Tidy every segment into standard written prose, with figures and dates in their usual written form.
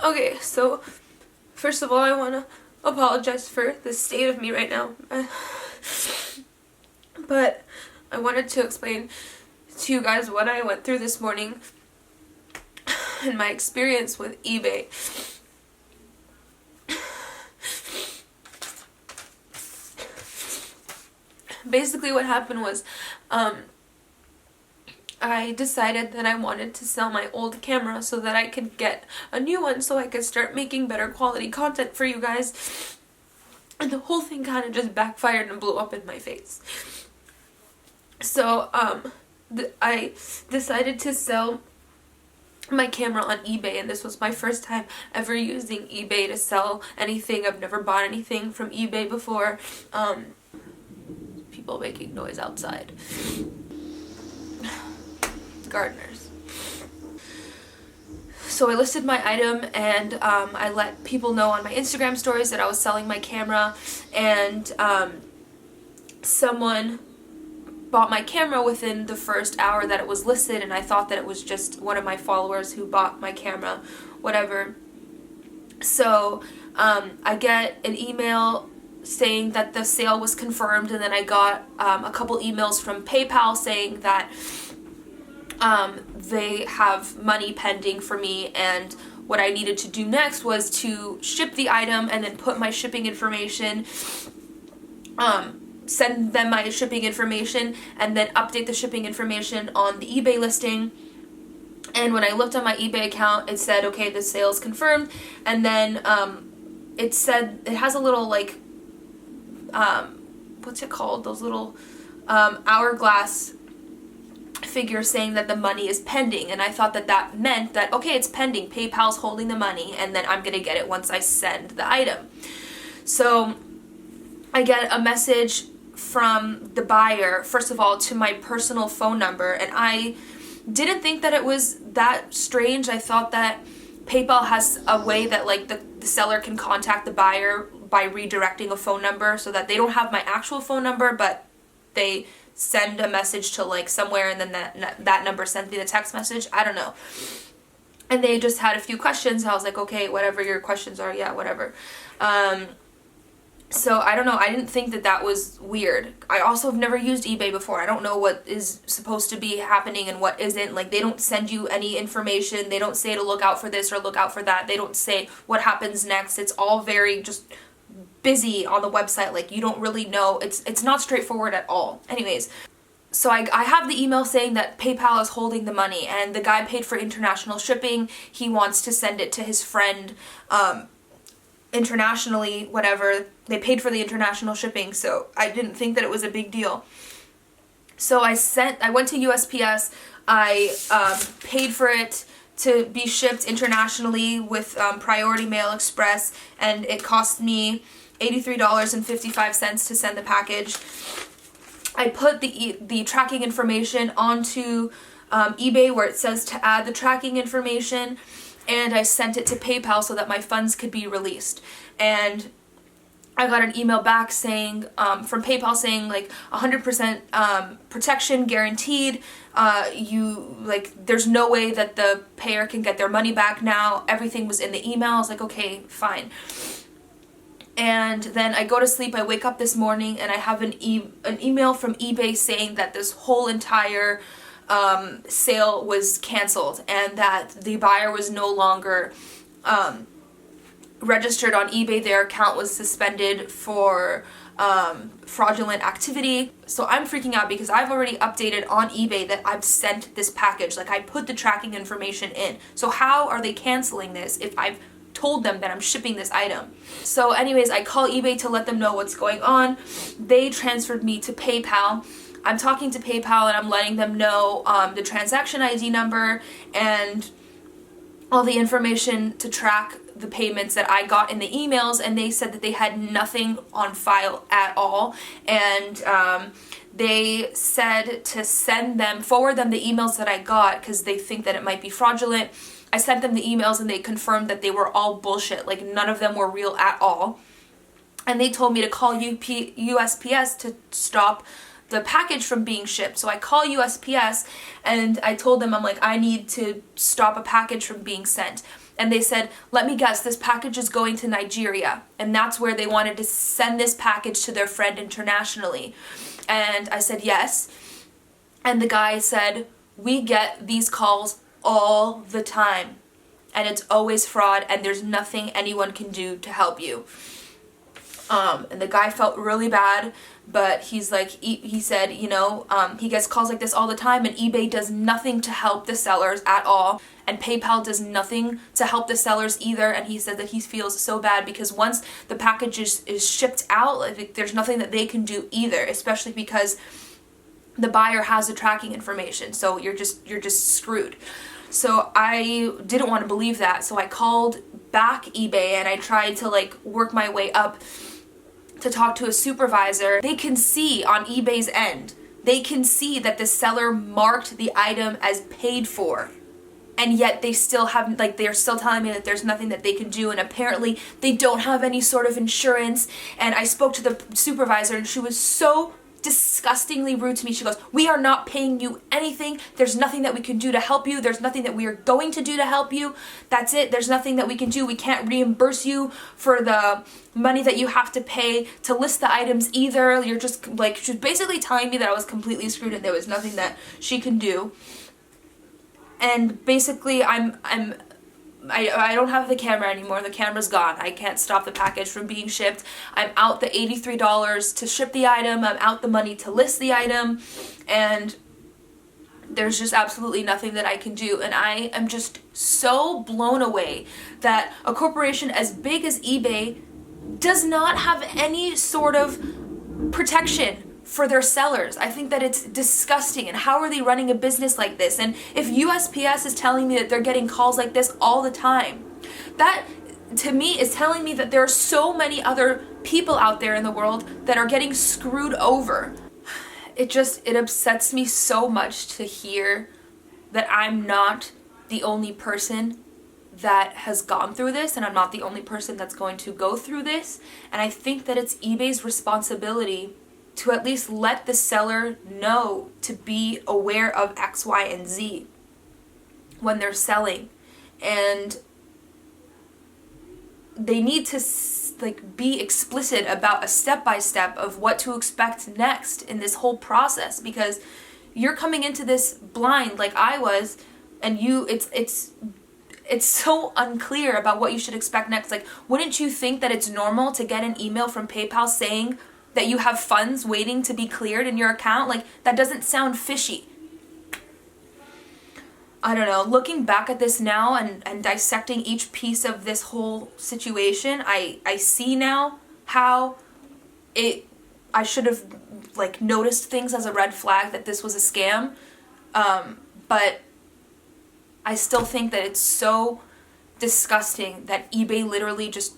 Okay, so first of all, I want to apologize for the state of me right now. But I wanted to explain to you guys what I went through this morning and my experience with eBay. Basically what happened was I decided that I wanted to sell my old camera so that I could get a new one so I could start making better quality content for you guys. And the whole thing kind of just backfired and blew up in my face. So I decided to sell my camera on eBay, and this was my first time ever using eBay to sell anything. I've never bought anything from eBay before. People making noise outside. Gardeners. So I listed my item, and I let people know on my Instagram stories that I was selling my camera, and someone bought my camera within the first hour that it was listed, and I thought that it was just one of my followers who bought my camera, whatever. So I get an email saying that the sale was confirmed, and then I got a couple emails from PayPal saying that they have money pending for me, and what I needed to do next was to ship the item and then put my shipping information, send them my shipping information, and then update the shipping information on the eBay listing. And when I looked on my eBay account, it said, okay, the sale's confirmed, and then it said, it has a little like, what's it called, those little hourglass figure saying that the money is pending, and I thought that that meant that, okay, it's pending, PayPal's holding the money, and then I'm gonna get it once I send the item. So I get a message from the buyer, first of all, to my personal phone number, and I didn't think that it was that strange. I thought that PayPal has a way that like the seller can contact the buyer by redirecting a phone number so that they don't have my actual phone number, but they send a message to like somewhere, and then that number sent me the text message. I don't know. And they just had a few questions. I was like, okay, whatever your questions are, yeah, whatever. So I don't know. I didn't think that that was weird. I also have never used eBay before. I don't know what is supposed to be happening and what isn't. Like, they don't send you any information. They don't say to look out for this or look out for that. They don't say what happens next. It's all very just busy on the website. Like, you don't really know. It's not straightforward at all. Anyways, so I have the email saying that PayPal is holding the money, and the guy paid for international shipping. He wants to send it to his friend internationally, whatever. They paid for the international shipping, so I didn't think that it was a big deal. So I went to USPS. I paid for it to be shipped internationally with Priority Mail Express, and it cost me $83.55 to send the package. I put the tracking information onto eBay where it says to add the tracking information, and I sent it to PayPal so that my funds could be released. And I got an email back saying, from PayPal saying like 100% protection guaranteed. There's no way that the payer can get their money back now. Everything was in the email. I was like, okay, fine. And then I go to sleep. I wake up this morning and I have an email from eBay saying that this whole entire sale was canceled, and that the buyer was no longer registered on eBay. Their account was suspended for fraudulent activity. So I'm freaking out because I've already updated on eBay that I've sent this package. Like, I put the tracking information in. So how are they canceling this if I've told them that I'm shipping this item? So anyways, I call eBay to let them know what's going on. They transferred me to PayPal. I'm talking to PayPal and I'm letting them know the transaction ID number and all the information to track the payments that I got in the emails, and they said that they had nothing on file at all, and they said to forward them the emails that I got because they think that it might be fraudulent. I sent them the emails and they confirmed that they were all bullshit, like none of them were real at all. And they told me to call USPS to stop the package from being shipped. So I call USPS and I told them, I'm like, I need to stop a package from being sent. and they said, let me guess, this package is going to Nigeria, and that's where they wanted to send this package to their friend internationally. And I said yes, and the guy said, we get these calls all the time, and it's always fraud, and there's nothing anyone can do to help you. And the guy felt really bad, but he's like, he said, you know, he gets calls like this all the time, and eBay does nothing to help the sellers at all, and PayPal does nothing to help the sellers either. And he said that he feels so bad because once the package is shipped out, like, there's nothing that they can do either, especially because the buyer has the tracking information, so you're just screwed. So I didn't want to believe that, so I called back eBay and I tried to like work my way up to talk to a supervisor. They can see on eBay's end, they can see that the seller marked the item as paid for, and yet they still have, like, they're still telling me that there's nothing that they can do, and apparently they don't have any sort of insurance. And I spoke to the supervisor and she was so disgustingly rude to me. She goes, we are not paying you anything. There's nothing that we can do to help you. There's nothing that we are going to do to help you. That's it. There's nothing that we can do. We can't reimburse you for the money that you have to pay to list the items either. You're just like, she's basically telling me that I was completely screwed and there was nothing that she can do. And basically I don't have the camera anymore. The camera's gone. I can't stop the package from being shipped. I'm out the $83 to ship the item. I'm out the money to list the item. And there's just absolutely nothing that I can do. And I am just so blown away that a corporation as big as eBay does not have any sort of protection for their sellers. I think that it's disgusting, and how are they running a business like this? And if USPS is telling me that they're getting calls like this all the time, that to me is telling me that there are so many other people out there in the world that are getting screwed over. It upsets me so much to hear that I'm not the only person that has gone through this, and I'm not the only person that's going to go through this. And I think that it's eBay's responsibility to at least let the seller know to be aware of X, Y, and Z when they're selling. And they need to like be explicit about a step-by-step of what to expect next in this whole process, because you're coming into this blind like I was, and it's so unclear about what you should expect next. Like, wouldn't you think that it's normal to get an email from PayPal saying that you have funds waiting to be cleared in your account? Like, that doesn't sound fishy. I don't know. Looking back at this now and dissecting each piece of this whole situation, I see now how I should have like noticed things as a red flag that this was a scam. But I still think that it's so disgusting that eBay literally just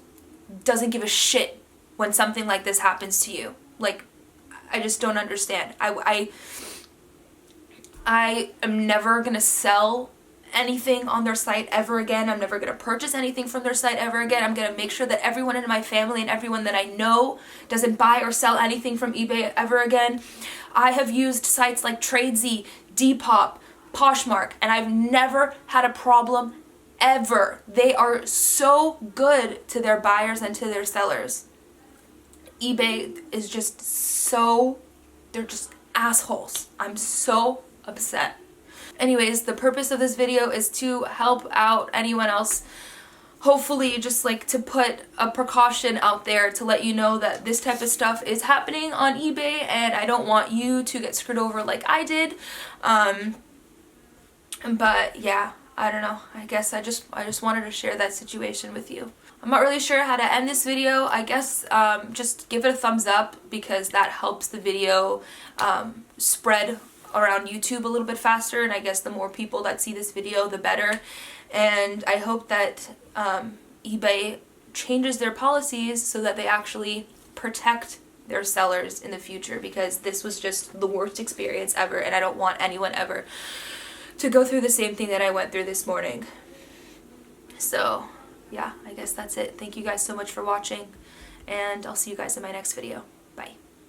doesn't give a shit when something like this happens to you. Like, I just don't understand. I am never gonna sell anything on their site ever again. I'm never gonna purchase anything from their site ever again. I'm gonna make sure that everyone in my family and everyone that I know doesn't buy or sell anything from eBay ever again. I have used sites like Tradesy, Depop, Poshmark, and I've never had a problem ever. They are so good to their buyers and to their sellers. eBay is just so, they're just assholes. I'm so upset. Anyways, the purpose of this video is to help out anyone else. Hopefully just like to put a precaution out there to let you know that this type of stuff is happening on eBay, and I don't want you to get screwed over like I did. But yeah, I don't know. I guess I just wanted to share that situation with you. I'm not really sure how to end this video. I guess just give it a thumbs up, because that helps the video spread around YouTube a little bit faster, and I guess the more people that see this video, the better. And I hope that eBay changes their policies so that they actually protect their sellers in the future, because this was just the worst experience ever, and I don't want anyone ever to go through the same thing that I went through this morning. So yeah, I guess that's it. Thank you guys so much for watching, and I'll see you guys in my next video. Bye.